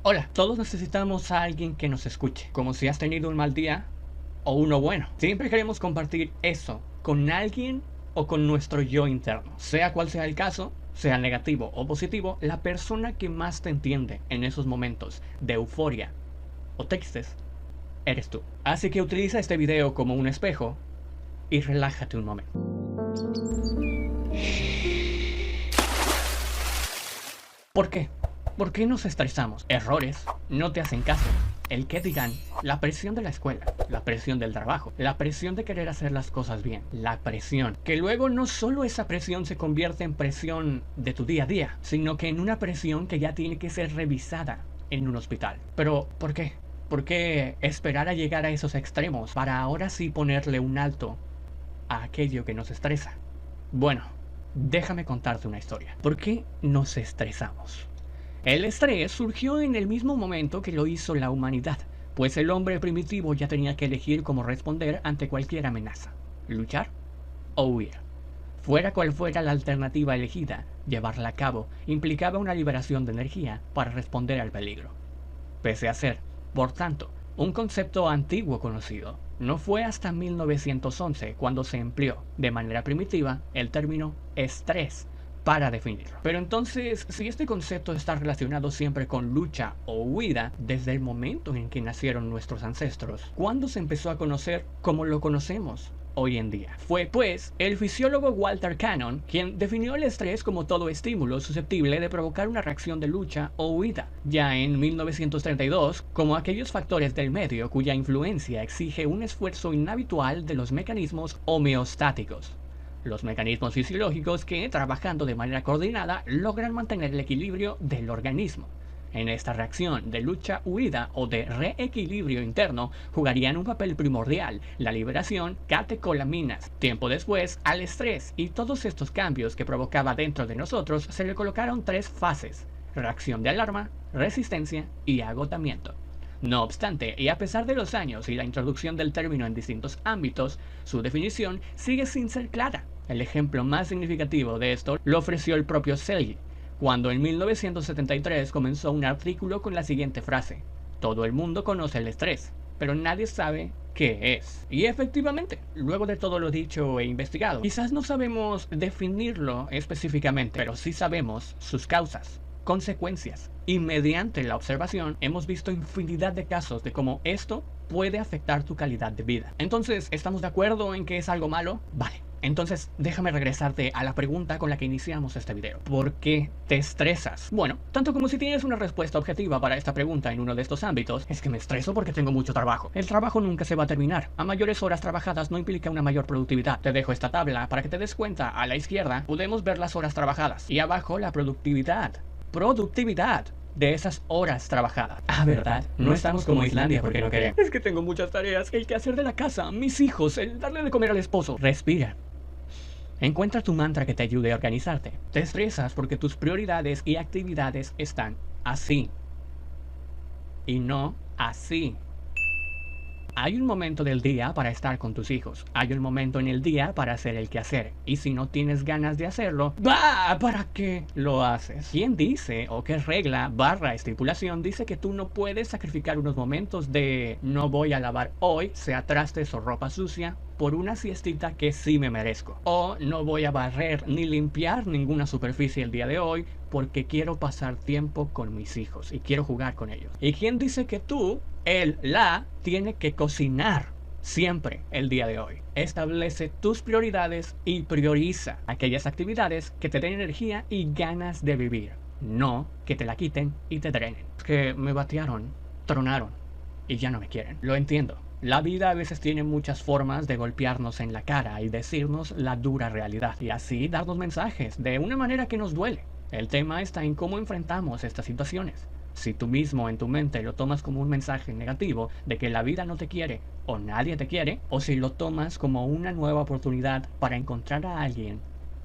Hola, todos necesitamos a alguien que nos escuche, como si has tenido un mal día o uno bueno. Siempre queremos compartir eso con alguien o con nuestro yo interno. Sea cual sea el caso, sea negativo o positivo, la persona que más te entiende en esos momentos de euforia o tristes eres tú. Así que utiliza este video como un espejo y relájate un momento. ¿Por qué? ¿Por qué nos estresamos? Errores, no te hacen caso, el qué dirán, la presión de la escuela, la presión del trabajo, la presión de querer hacer las cosas bien, la presión, que luego no solo esa presión se convierte en presión de tu día a día, sino que en una presión que ya tiene que ser revisada en un hospital. Pero, ¿por qué? ¿Por qué esperar a llegar a esos extremos para ahora sí ponerle un alto a aquello que nos estresa? Bueno, déjame contarte una historia. ¿Por qué nos estresamos? El estrés surgió en el mismo momento que lo hizo la humanidad, pues el hombre primitivo ya tenía que elegir cómo responder ante cualquier amenaza, luchar o huir. Fuera cual fuera la alternativa elegida, llevarla a cabo implicaba una liberación de energía para responder al peligro. Pese a ser, por tanto, un concepto antiguo conocido, no fue hasta 1911 cuando se empleó de manera primitiva el término estrés para definirlo. Pero entonces, si este concepto está relacionado siempre con lucha o huida desde el momento en que nacieron nuestros ancestros, ¿cuándo se empezó a conocer como lo conocemos hoy en día? Fue, pues, el fisiólogo Walter Cannon quien definió el estrés como todo estímulo susceptible de provocar una reacción de lucha o huida, ya en 1932, como aquellos factores del medio cuya influencia exige un esfuerzo inhabitual de los mecanismos homeostáticos. Los mecanismos fisiológicos que, trabajando de manera coordinada, logran mantener el equilibrio del organismo. En esta reacción de lucha-huida o de reequilibrio interno jugarían un papel primordial la liberación catecolaminas. Tiempo después, al estrés y todos estos cambios que provocaba dentro de nosotros se le colocaron tres fases: reacción de alarma, resistencia y agotamiento. No obstante, y a pesar de los años y la introducción del término en distintos ámbitos, su definición sigue sin ser clara. El ejemplo más significativo de esto lo ofreció el propio Selye, cuando en 1973 comenzó un artículo con la siguiente frase: todo el mundo conoce el estrés, pero nadie sabe qué es. Y efectivamente, luego de todo lo dicho e investigado, quizás no sabemos definirlo específicamente, pero sí sabemos sus causas, consecuencias, y mediante la observación hemos visto infinidad de casos de cómo esto puede afectar tu calidad de vida. Entonces, ¿estamos de acuerdo en que es algo malo? Vale. Entonces, déjame regresarte a la pregunta con la que iniciamos este video. ¿Por qué te estresas? Bueno, tanto como si tienes una respuesta objetiva para esta pregunta en uno de estos ámbitos, es que me estreso porque tengo mucho trabajo. El trabajo nunca se va a terminar. A mayores horas trabajadas no implica una mayor productividad. Te dejo esta tabla para que te des cuenta. A la izquierda podemos ver las horas trabajadas y abajo la productividad. Productividad de esas horas trabajadas. Ah, ¿verdad? No estamos como Islandia porque no queremos. Es que tengo muchas tareas. El quehacer de la casa, mis hijos, el darle de comer al esposo. Respira. Encuentra tu mantra que te ayude a organizarte. Te estresas porque tus prioridades y actividades están así. Y no así. Hay un momento del día para estar con tus hijos. Hay un momento en el día para hacer el quehacer. Y si no tienes ganas de hacerlo, ¡bah! ¿Para qué lo haces? ¿Quién dice o qué regla / estipulación dice que tú no puedes sacrificar unos momentos de no voy a lavar hoy, sea trastes o ropa sucia, por una siestita que sí me merezco? O no voy a barrer ni limpiar ninguna superficie el día de hoy porque quiero pasar tiempo con mis hijos y quiero jugar con ellos. ¿Y quién dice que tú, él, tiene que cocinar siempre el día de hoy? Establece tus prioridades y prioriza aquellas actividades que te den energía y ganas de vivir, no que te la quiten y te drenen. Es que me batearon, tronaron y ya no me quieren. Lo entiendo. La vida a veces tiene muchas formas de golpearnos en la cara y decirnos la dura realidad, y así darnos mensajes de una manera que nos duele. El tema está en cómo enfrentamos estas situaciones. Si tú mismo en tu mente lo tomas como un mensaje negativo de que la vida no te quiere o nadie te quiere, o si lo tomas como una nueva oportunidad para encontrar a alguien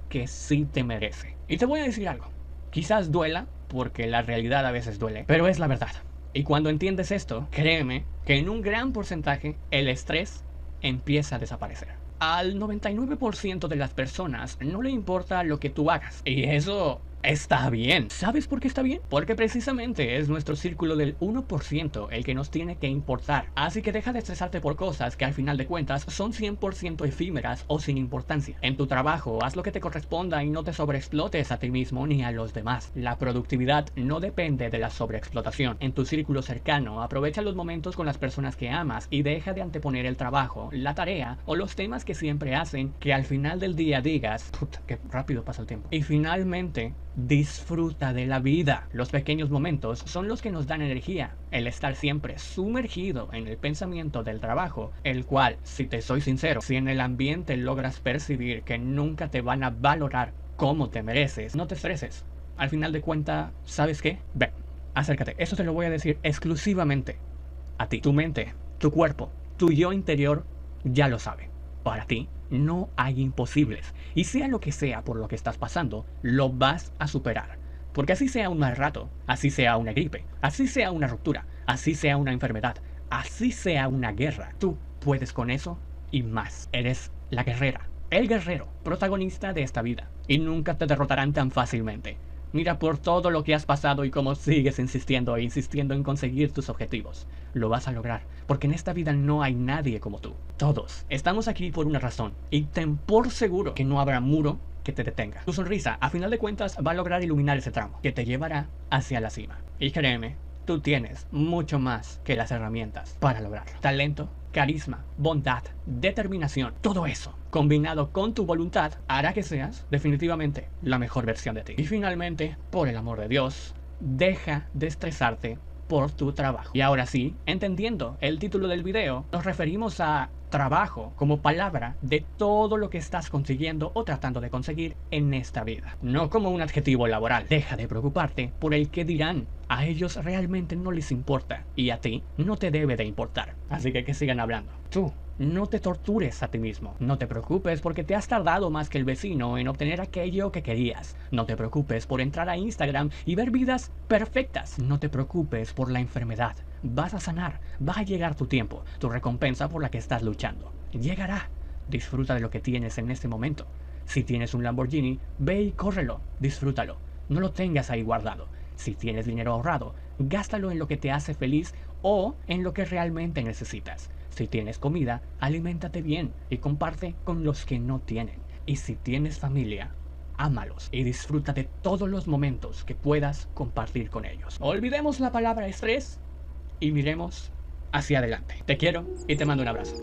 que sí te merece. Y te voy a decir algo, quizás duela, porque la realidad a veces duele, pero es la verdad. Y cuando entiendes esto, créeme que en un gran porcentaje el estrés empieza a desaparecer. Al 99% de las personas no le importa lo que tú hagas. Y eso Está bien. ¿Sabes por qué está bien? Porque precisamente es nuestro círculo del 1% el que nos tiene que importar. Así que deja de estresarte por cosas que al final de cuentas son 100% efímeras o sin importancia. En tu trabajo, haz lo que te corresponda y no te sobreexplotes a ti mismo ni a los demás. La productividad no depende de la sobreexplotación. En tu círculo cercano, aprovecha los momentos con las personas que amas y deja de anteponer el trabajo, la tarea o los temas que siempre hacen que al final del día digas, puta, qué rápido pasa el tiempo. Y finalmente, disfruta de la vida. Los pequeños momentos son los que nos dan energía. El estar siempre sumergido en el pensamiento del trabajo, el cual, si te soy sincero, si en el ambiente logras percibir que nunca te van a valorar como te mereces, no te estreses. Al final de cuentas, ¿sabes qué? Ven, acércate. Eso te lo voy a decir exclusivamente a ti. Tu mente, tu cuerpo, tu yo interior ya lo sabe. Para ti no hay imposibles. Y sea lo que sea por lo que estás pasando, lo vas a superar. Porque así sea un mal rato, así sea una gripe, así sea una ruptura, así sea una enfermedad, así sea una guerra, tú puedes con eso y más. Eres la guerrera, el guerrero, protagonista de esta vida. Y nunca te derrotarán tan fácilmente. Mira por todo lo que has pasado y cómo sigues insistiendo e insistiendo en conseguir tus objetivos. Lo vas a lograr, porque en esta vida no hay nadie como tú. Todos estamos aquí por una razón, y ten por seguro que no habrá muro que te detenga. Tu sonrisa, a final de cuentas, va a lograr iluminar ese tramo, que te llevará hacia la cima. Y créeme, tú tienes mucho más que las herramientas para lograrlo. Talento, carisma, bondad, determinación, todo eso, combinado con tu voluntad, hará que seas definitivamente la mejor versión de ti. Y finalmente, por el amor de Dios, deja de estresarte por tu trabajo. Y ahora sí, entendiendo el título del video, nos referimos a trabajo como palabra de todo lo que estás consiguiendo o tratando de conseguir en esta vida, no como un adjetivo laboral. Deja de preocuparte por el que dirán. A ellos realmente no les importa y a ti no te debe de importar. Así que sigan hablando. Tú no te tortures a ti mismo. No te preocupes porque te has tardado más que el vecino en obtener aquello que querías. No te preocupes por entrar a Instagram y ver vidas perfectas. No te preocupes por la enfermedad. Vas a sanar. Va a llegar tu tiempo, tu recompensa por la que estás luchando. Llegará. Disfruta de lo que tienes en este momento. Si tienes un Lamborghini, ve y córrelo. Disfrútalo. No lo tengas ahí guardado. Si tienes dinero ahorrado, gástalo en lo que te hace feliz o en lo que realmente necesitas. Si tienes comida, aliméntate bien y comparte con los que no tienen. Y si tienes familia, ámalos y disfruta de todos los momentos que puedas compartir con ellos. Olvidemos la palabra estrés y miremos hacia adelante. Te quiero y te mando un abrazo.